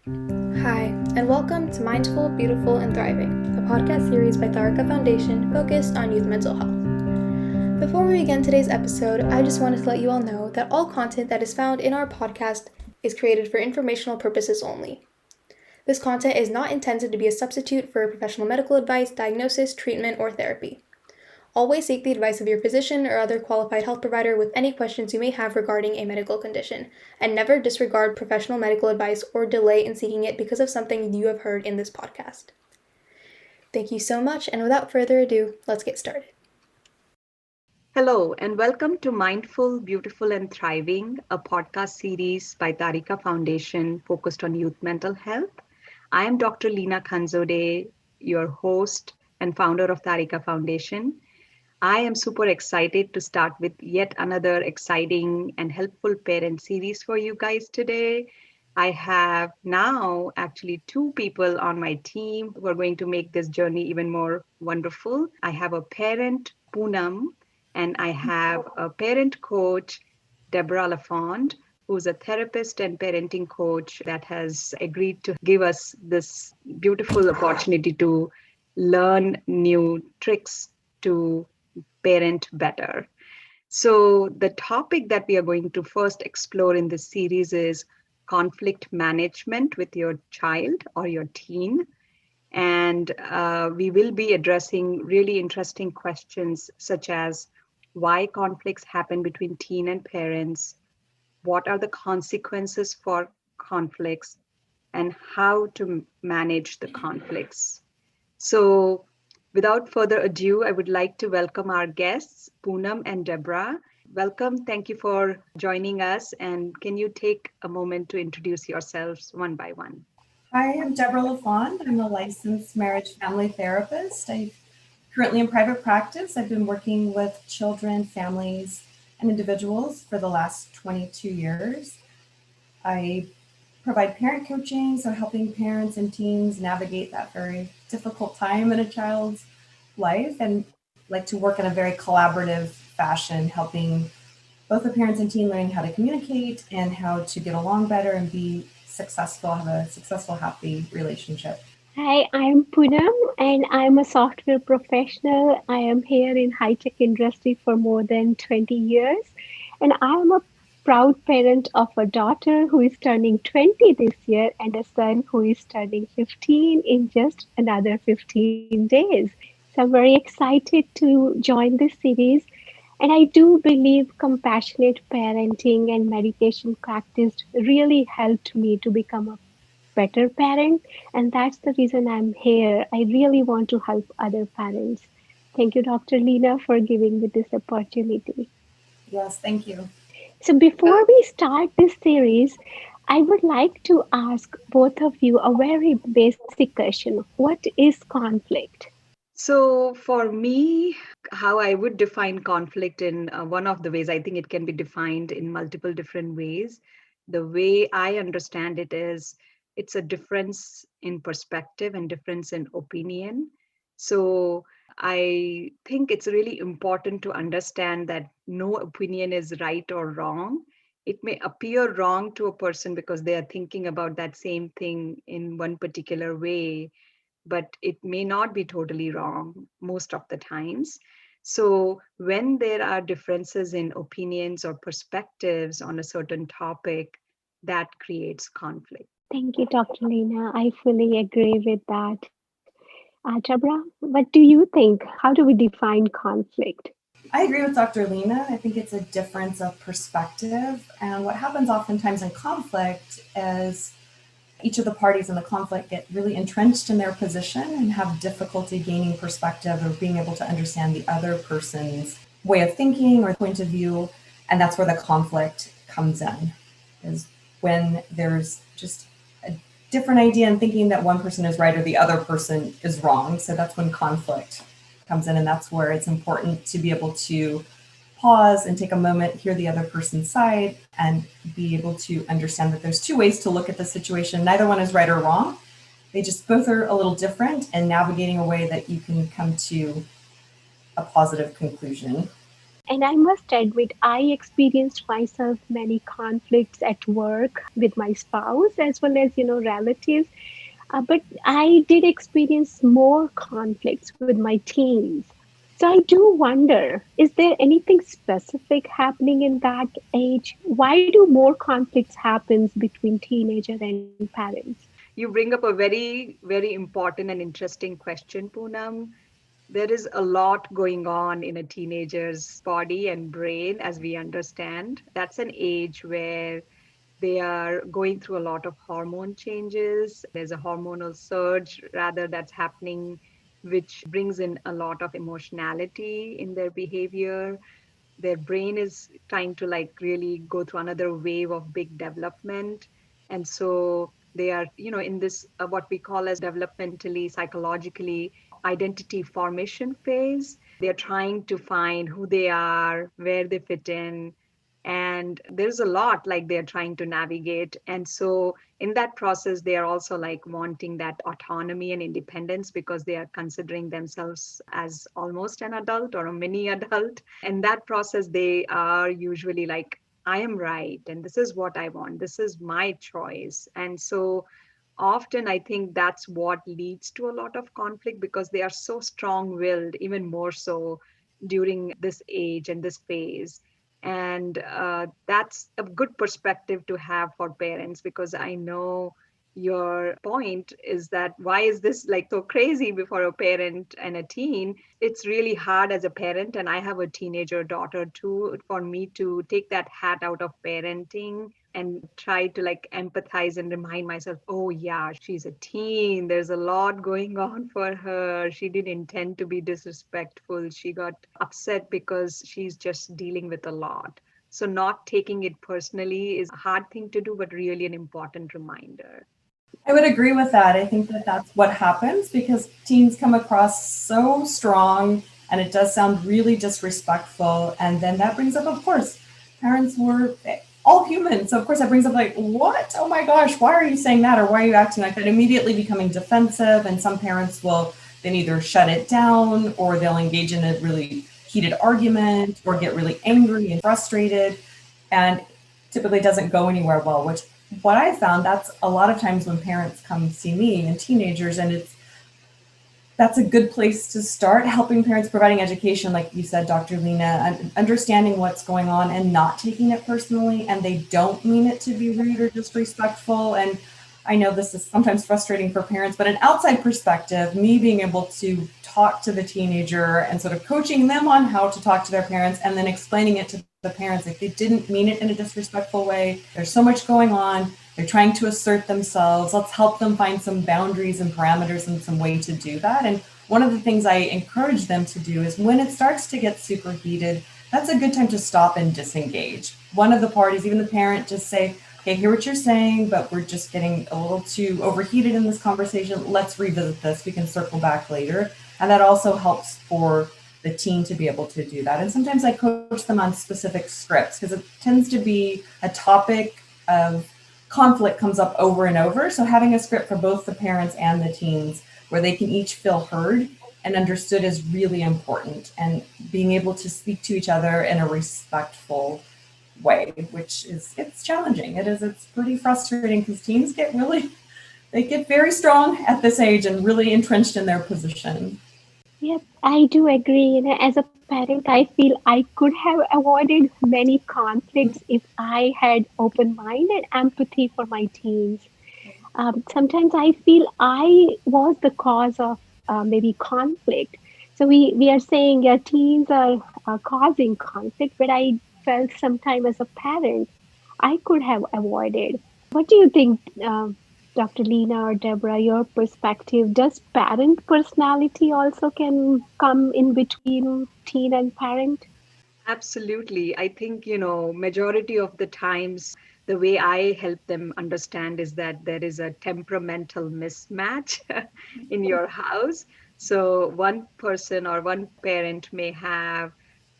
Hi, and welcome to Mindful, Beautiful, and Thriving, a podcast series by Tharaka Foundation focused on youth mental health. Before we begin today's episode, I just wanted to let you all know that all content that is found in our podcast is created for informational purposes only. This content is not intended to be a substitute for professional medical advice, diagnosis, treatment, or therapy. Always seek the advice of your physician or other qualified health provider with any questions you may have regarding a medical condition, and never disregard professional medical advice or delay in seeking it because of something you have heard in this podcast. Thank you so much, and without further ado, let's get started. Hello, and welcome to Mindful, Beautiful, and Thriving, a podcast series by Tharika Foundation focused on youth mental health. I am Dr. Leena Khanzode, your host and founder of Tharika Foundation. I am super excited to start with yet another exciting and helpful parent series for you guys today. I have now actually two people on my team who are going to make this journey even more wonderful. I have a parent, Poonam, and I have a parent coach, Deborah Lafond, who's a therapist and parenting coach that has agreed to give us this beautiful opportunity to learn new tricks to parent better. So, the topic that we are going to first explore in this series is conflict management with your child or your teen. And we will be addressing really interesting questions such as why conflicts happen between teen and parents, what are the consequences for conflicts, and how to manage the conflicts. So, without further ado, I would like to welcome our guests, Poonam and Deborah. Welcome. Thank you for joining us. And can you take a moment to introduce yourselves one by one? Hi, I'm Deborah LaFond. I'm a licensed marriage family therapist. I'm currently in private practice. I've been working with children, families, and individuals for the last 22 years. I provide parent coaching, so helping parents and teens navigate that very difficult time in a child's life, and like to work in a very collaborative fashion, helping both the parents and teen learning how to communicate and how to get along better and be successful, have a successful, happy relationship. Hi, I'm Poonam and I'm a software professional. I am here in high-tech industry for more than 20 years and I am a proud parent of a daughter who is turning 20 this year and a son who is turning 15 in just another 15 days. So I'm very excited to join this series and I do believe compassionate parenting and meditation practice really helped me to become a better parent. And that's the reason I'm here. I really want to help other parents. Thank you, Dr. Leena, for giving me this opportunity. Yes, thank you. So, before we start this series, I would like to ask both of you a very basic question. What is conflict? So, for me, how I would define conflict in one of the ways, I think it can be defined in multiple different ways. The way I understand it is it's a difference in perspective and difference in opinion. So, I think it's really important to understand that no opinion is right or wrong. It may appear wrong to a person because they are thinking about that same thing in one particular way, but it may not be totally wrong most of the times. So, when there are differences in opinions or perspectives on a certain topic, that creates conflict. Thank you, Dr. Leena. I fully agree with that. Jabra, what do you think? How do we define conflict? I agree with Dr. Lena. I think it's a difference of perspective. And what happens oftentimes in conflict is each of the parties in the conflict get really entrenched in their position and have difficulty gaining perspective or being able to understand the other person's way of thinking or point of view. And that's where the conflict comes in, is when there's just a different idea and thinking that one person is right or the other person is wrong. So that's when conflict comes in. And that's where it's important to be able to pause and take a moment, hear the other person's side, and be able to understand that there's two ways to look at the situation. Neither one is right or wrong. They just both are a little different, and navigating a way that you can come to a positive conclusion. And I must admit, I experienced myself many conflicts at work with my spouse as well as, relatives. But I did experience more conflicts with my teens. So I do wonder, is there anything specific happening in that age? Why do more conflicts happens between teenager and parents? You bring up a very, very important and interesting question, Poonam. There is a lot going on in a teenager's body and brain, as we understand. That's an age where they are going through a lot of hormone changes. There's a hormonal surge, rather, that's happening, which brings in a lot of emotionality in their behavior. Their brain is trying to like really go through another wave of big development. And so they are, in this, what we call as developmentally, psychologically, identity formation phase. They're trying to find who they are, where they fit in, and there's a lot like they're trying to navigate. And so in that process, they are also like wanting that autonomy and independence because they are considering themselves as almost an adult or a mini adult. In that process, they are usually like, I am right and this is what I want, this is my choice. And so often I think that's what leads to a lot of conflict because they are so strong willed, even more so during this age and this phase. And that's a good perspective to have for parents because I know your point is that why is this like so crazy before a parent and a teen? It's really hard as a parent, and I have a teenager daughter too, for me to take that hat out of parenting and try to like empathize and remind myself, oh yeah, she's a teen, there's a lot going on for her, she didn't intend to be disrespectful, she got upset because she's just dealing with a lot. So not taking it personally is a hard thing to do, but really an important reminder. I would agree with that. I think that that's what happens because teens come across so strong and it does sound really disrespectful. And then that brings up, of course, parents were all human. So, of course, that brings up, like, what? Oh my gosh, why are you saying that? Or why are you acting like that? Immediately becoming defensive. And some parents will then either shut it down or they'll engage in a really heated argument or get really angry and frustrated. And typically doesn't go anywhere well, which what I found, that's a lot of times when parents come see me and teenagers, and that's a good place to start helping parents, providing education, like you said, Dr. Lena, and understanding what's going on and not taking it personally. And they don't mean it to be rude or disrespectful. And I know this is sometimes frustrating for parents, but an outside perspective, me being able to talk to the teenager and sort of coaching them on how to talk to their parents and then explaining it to the parents, like they didn't mean it in a disrespectful way. There's so much going on. They're trying to assert themselves. Let's help them find some boundaries and parameters and some way to do that. And one of the things I encourage them to do is when it starts to get super heated, that's a good time to stop and disengage. One of the parties, even the parent, just say, okay, I hear what you're saying, but we're just getting a little too overheated in this conversation. Let's revisit this. We can circle back later. And that also helps for the teen to be able to do that. And sometimes I coach them on specific scripts because it tends to be a topic of conflict comes up over and over. So having a script for both the parents and the teens where they can each feel heard and understood is really important. And being able to speak to each other in a respectful way, which is, it's challenging. It's pretty frustrating because teens they get very strong at this age and really entrenched in their position. Yep, I do agree. As a parent, I feel I could have avoided many conflicts if I had open mind and empathy for my teens. Sometimes I feel I was the cause of maybe conflict. So we are saying teens are causing conflict, but I felt sometime as a parent I could have avoided. What do you think, Dr. Lena or Deborah, your perspective? Does parent personality also can come in between teen and parent? Absolutely. I think, majority of the times, the way I help them understand is that there is a temperamental mismatch in your house. So one person or one parent may have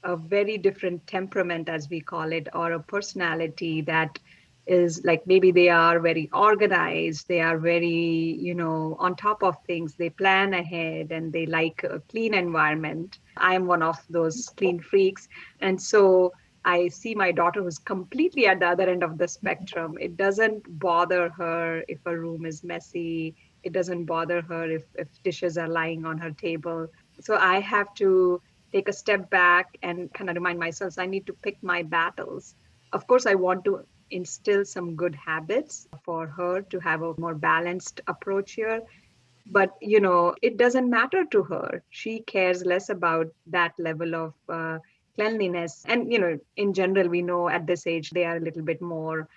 a very different temperament, as we call it, or a personality that is like maybe they are very organized, they are very, on top of things, they plan ahead and they like a clean environment. I am one of those clean freaks. And so I see my daughter who's completely at the other end of the spectrum. It doesn't bother her if a room is messy. It doesn't bother her if dishes are lying on her table. So I have to take a step back and kind of remind myself I need to pick my battles. Of course, I want to instill some good habits for her to have a more balanced approach here. But, it doesn't matter to her. She cares less about that level of cleanliness. And, in general, we know at this age, they are a little bit more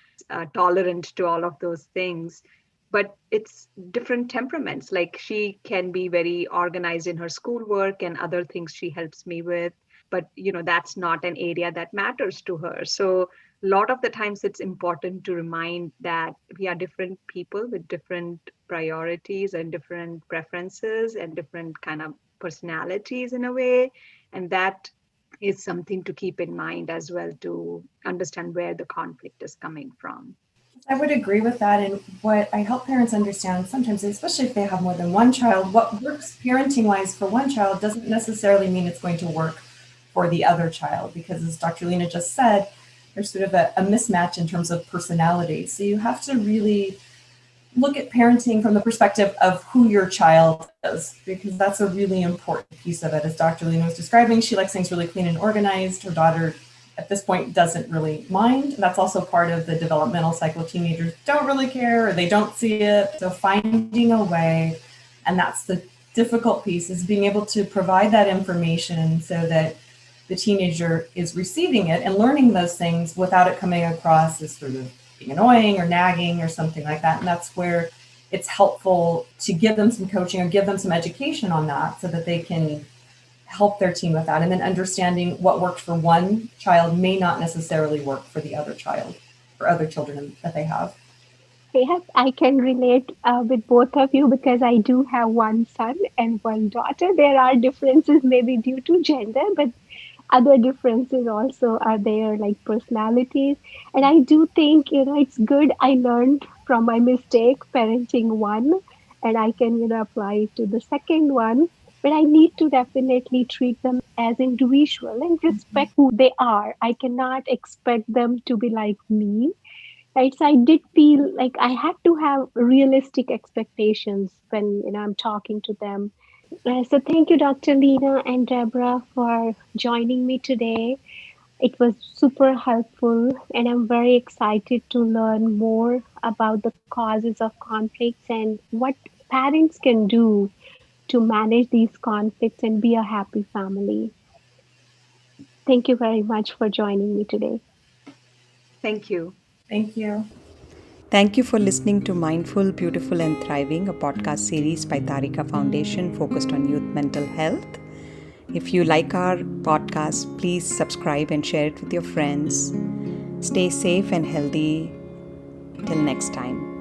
tolerant to all of those things. But it's different temperaments. Like she can be very organized in her schoolwork and other things she helps me with. But, that's not an area that matters to her. So a lot of the times it's important to remind that we are different people with different priorities and different preferences and different kind of personalities in a way. And that is something to keep in mind as well, to understand where the conflict is coming from. I would agree with that. And what I help parents understand sometimes, especially if they have more than one child, what works parenting wise for one child doesn't necessarily mean it's going to work for the other child. Because as Dr. Lena just said, there's sort of a mismatch in terms of personality. So you have to really look at parenting from the perspective of who your child is, because that's a really important piece of it. As Dr. Lena was describing, she likes things really clean and organized. Her daughter at this point doesn't really mind. That's also part of the developmental cycle. Teenagers don't really care or they don't see it. So finding a way, and that's the difficult piece, is being able to provide that information so that the teenager is receiving it and learning those things without it coming across as sort of being annoying or nagging or something like that. And that's where it's helpful to give them some coaching or give them some education on that so that they can help their teen with that. And then understanding what worked for one child may not necessarily work for the other child or other children that they have. Yes, I can relate with both of you because I do have one son and one daughter. There are differences maybe due to gender, but other differences also are there, like personalities. And I do think, it's good. I learned from my mistake parenting one, and I can, apply it to the second one. But I need to definitely treat them as individual and respect who they are. I cannot expect them to be like me. Right. So I did feel like I had to have realistic expectations when, I'm talking to them. So thank you, Dr. Lena and Deborah, for joining me today. It was super helpful, and I'm very excited to learn more about the causes of conflicts and what parents can do to manage these conflicts and be a happy family. Thank you very much for joining me today. Thank you. Thank you. Thank you for listening to Mindful, Beautiful and Thriving, a podcast series by Tharika Foundation focused on youth mental health. If you like our podcast, please subscribe and share it with your friends. Stay safe and healthy. Till next time.